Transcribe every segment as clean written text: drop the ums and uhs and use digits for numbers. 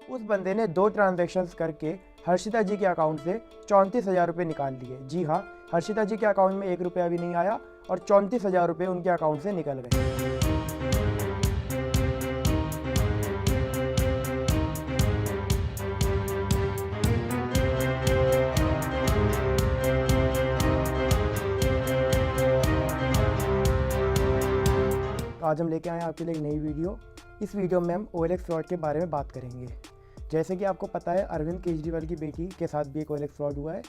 उस बंदे ने 2 ट्रांजैक्शंस करके हर्षिता जी के अकाउंट से 34,000 रुपये निकाल लिए। जी हाँ, हर्षिता जी के अकाउंट में 1 रुपया भी नहीं आया और 34,000 रुपये उनके अकाउंट से निकल गए। तो आज हम लेके आए हैं आपके लिए एक नई वीडियो। इस वीडियो में हम OLX फ्रॉड के बारे में बात करेंगे। जैसे कि आपको पता है, अरविंद केजरीवाल की बेटी के साथ भी एक OLX फ्रॉड हुआ है।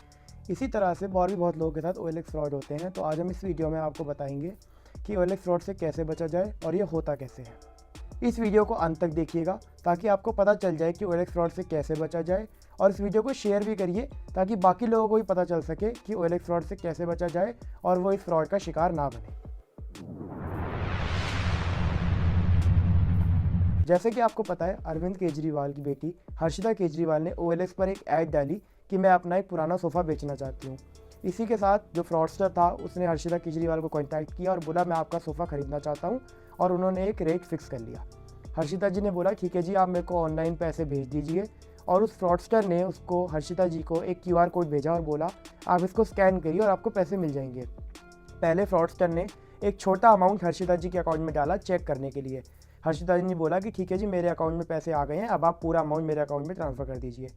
इसी तरह से और भी बहुत लोगों के साथ OLX फ्रॉड होते हैं। तो आज हम इस वीडियो में आपको बताएंगे कि OLX फ्रॉड से कैसे बचा जाए और ये होता कैसे है। इस वीडियो को अंत तक देखिएगा ताकि आपको पता चल जाए कि OLX फ्रॉड से कैसे बचा जाए, और इस वीडियो को शेयर भी करिए ताकि बाकी लोगों को भी पता चल सके कि OLX फ्रॉड से कैसे बचा जाए और वो इस फ्रॉड का शिकार ना बने। जैसे कि आपको पता है, अरविंद केजरीवाल की बेटी हर्षिता केजरीवाल ने OLX पर एक ऐड डाली कि मैं अपना एक पुराना सोफ़ा बेचना चाहती हूँ। इसी के साथ जो फ्रॉडस्टर था उसने हर्षिता केजरीवाल को कांटेक्ट किया और बोला मैं आपका सोफ़ा खरीदना चाहता हूँ, और उन्होंने एक रेट फिक्स कर लिया। हर्षिता जी ने बोला ठीक है जी, आप मेरे को ऑनलाइन पैसे भेज दीजिए, और उस फ्रॉडस्टर ने उसको हर्षिता जी को एक QR कोड भेजा और बोला आप इसको स्कैन करिए और आपको पैसे मिल जाएंगे। पहले फ्रॉडस्टर ने एक छोटा अमाउंट हर्षिता जी के अकाउंट में डाला चेक करने के लिए। हर्षिता जी ने बोला कि ठीक है जी, मेरे अकाउंट में पैसे आ गए हैं, अब आप पूरा अमाउंट मेरे अकाउंट में ट्रांसफ़र कर दीजिए।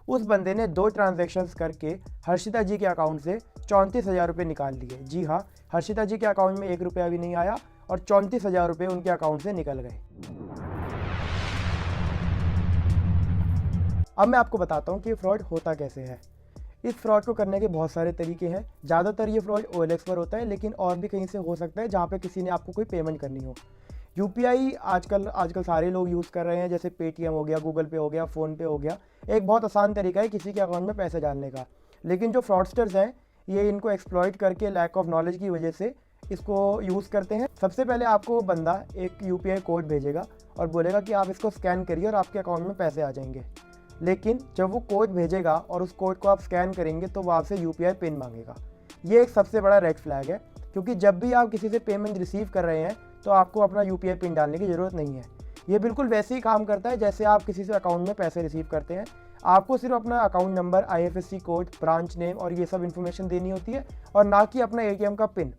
उस बंदे ने 2 ट्रांजैक्शंस करके हर्षिता जी के अकाउंट से 34,000 रुपये निकाल लिए। जी हाँ, हर्षिता जी के अकाउंट में 1 रुपया भी नहीं आया और 34,000 रुपये उनके अकाउंट से निकल गए। अब मैं आपको बताता हूँ कि फ्रॉड होता कैसे है। इस फ्रॉड को करने के बहुत सारे तरीके हैं। ज़्यादातर ये फ्रॉड OLX पर होता है, लेकिन और भी कहीं से हो सकता है जहाँ पे किसी ने आपको कोई पेमेंट करनी हो। UPI आजकल सारे लोग यूज़ कर रहे हैं, जैसे पेटीएम हो गया, गूगल पे हो गया, फ़ोन पे हो गया। एक बहुत आसान तरीका है किसी के अकाउंट में पैसे डालने का। लेकिन जो फ्रॉडस्टर्स हैं, ये इनको एक्सप्लॉइट करके लैक ऑफ नॉलेज की वजह से इसको यूज़ करते हैं। सबसे पहले आपको वो बंदा एक UPI कोड भेजेगा और बोलेगा कि आप इसको स्कैन करिए और आपके अकाउंट में पैसे आ जाएंगे। लेकिन जब वो कोड भेजेगा और उस कोड को आप स्कैन करेंगे तो वो आपसे UPI पिन मांगेगा। ये एक सबसे बड़ा रेड फ्लैग है, क्योंकि जब भी आप किसी से पेमेंट रिसीव कर रहे हैं तो आपको अपना UPI पिन डालने की ज़रूरत नहीं है। ये बिल्कुल वैसे ही काम करता है जैसे आप किसी से अकाउंट में पैसे रिसीव करते हैं। आपको सिर्फ अपना account number, IFSC code, branch name और ये सब इन्फॉर्मेशन देनी होती है, और ना कि अपना ATM का पिन।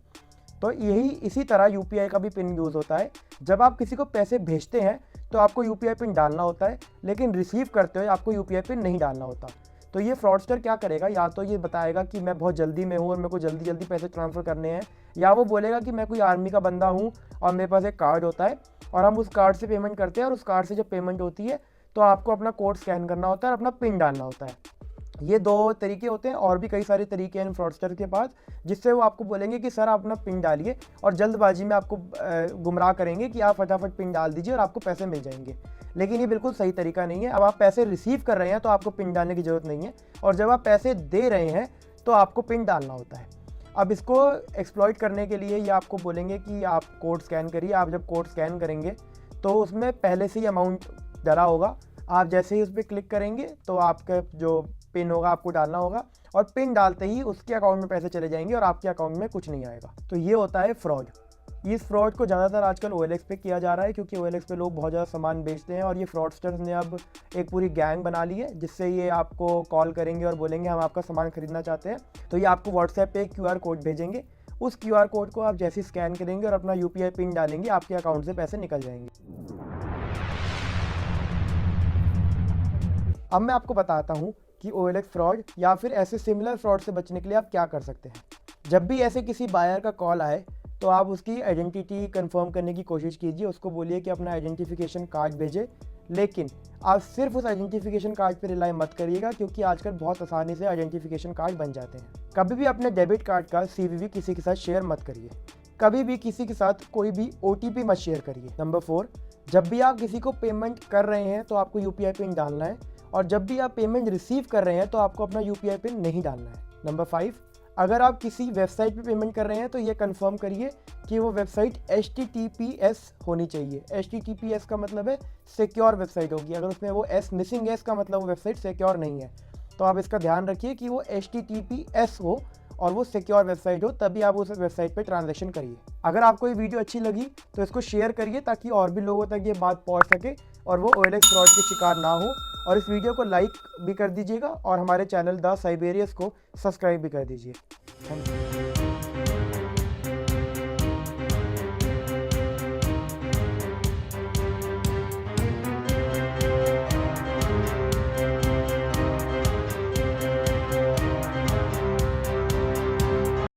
तो इसी तरह UPI का भी पिन यूज़ होता है। जब आप किसी को पैसे भेजते हैं तो आपको UPI पिन डालना होता है, लेकिन रिसीव करते हुए आपको UPI पिन नहीं डालना होता। तो ये फ्रॉडस्टर क्या करेगा, या तो ये बताएगा कि मैं बहुत जल्दी में हूँ और मेरे को जल्दी जल्दी पैसे ट्रांसफ़र करने हैं, या वो बोलेगा कि मैं कोई आर्मी का बंदा हूँ और मेरे पास एक कार्ड होता है और हम उस कार्ड से पेमेंट करते हैं, और उस कार्ड से जब पेमेंट होती है तो आपको अपना कोड स्कैन करना होता है और अपना पिन डालना होता है। ये 2 तरीके होते हैं, और भी कई सारे तरीके हैं इन फ्रॉडस्टर के पास, जिससे वो आपको बोलेंगे कि सर आप अपना पिन डालिए, और जल्दबाजी में आपको गुमराह करेंगे कि आप फटाफट पिन डाल दीजिए और आपको पैसे मिल जाएंगे। लेकिन ये बिल्कुल सही तरीका नहीं है। अब आप पैसे रिसीव कर रहे हैं तो आपको पिन डालने की ज़रूरत नहीं है, और जब आप पैसे दे रहे हैं तो आपको पिन डालना होता है। अब इसको एक्सप्लॉइट करने के लिए ये आपको बोलेंगे कि आप कोड स्कैन करिए। आप जब कोड स्कैन करेंगे तो उसमें पहले से ही अमाउंट डला होगा। आप जैसे ही उस पर क्लिक करेंगे तो आपका जो पिन होगा आपको डालना होगा, और पिन डालते ही उसके अकाउंट में पैसे चले जाएंगे और आपके अकाउंट में कुछ नहीं आएगा। तो ये होता है फ्रॉड। इस फ्रॉड को ज़्यादातर आजकल OLX पे किया जा रहा है, क्योंकि OLX पे लोग बहुत ज़्यादा सामान बेचते हैं, और ये फ्रॉडस्टर्स ने अब एक पूरी गैंग बना ली है, जिससे ये आपको कॉल करेंगे और बोलेंगे हम आपका सामान खरीदना चाहते हैं। तो ये आपको WhatsApp पे एक QR कोड भेजेंगे। उस QR कोड को आप जैसे स्कैन करेंगे और अपना UPI पिन डालेंगे, आपके अकाउंट से पैसे निकल जाएंगे। अब मैं आपको बताता हूँ कि OLX फ्रॉड या फिर ऐसे सिमिलर फ्रॉड से बचने के लिए आप क्या कर सकते हैं। जब भी ऐसे किसी बायर का कॉल आए तो आप उसकी आइडेंटिटी कंफर्म करने की कोशिश कीजिए। उसको बोलिए कि अपना आइडेंटिफिकेशन कार्ड भेजे, लेकिन आप सिर्फ उस आइडेंटिफिकेशन कार्ड पर रिलाई मत करिएगा, क्योंकि आजकल बहुत आसानी से आइडेंटिफिकेशन कार्ड बन जाते हैं। कभी भी अपने डेबिट कार्ड का CVV किसी के साथ शेयर मत करिए। कभी भी किसी के साथ कोई भी OTP मत शेयर करिए। नंबर 4, जब भी आप किसी को पेमेंट कर रहे हैं तो आपको UPI पिन डालना है, और जब भी आप पेमेंट रिसीव कर रहे हैं तो आपको अपना UPI पिन नहीं डालना है। नंबर 5, अगर आप किसी वेबसाइट पे पेमेंट कर रहे हैं तो ये कंफर्म करिए कि वो वेबसाइट HTTPS होनी चाहिए। HTTPS का मतलब है सिक्योर वेबसाइट होगी। अगर उसमें वो S मिसिंग है, इसका मतलब वो वेबसाइट सिक्योर नहीं है। तो आप इसका ध्यान रखिए कि वो HTTPS हो और वो सिक्योर वेबसाइट हो, तभी आप उस वेबसाइट पे ट्रांजैक्शन करिए। अगर आपको ये वीडियो अच्छी लगी तो इसको शेयर करिए ताकि और भी लोगों तक ये बात पहुंच सके और वो OLX फ्रॉड के शिकार ना हो। और इस वीडियो को लाइक भी कर दीजिएगा और हमारे चैनल द साइबेरियस को सब्सक्राइब भी कर दीजिए। Thank you.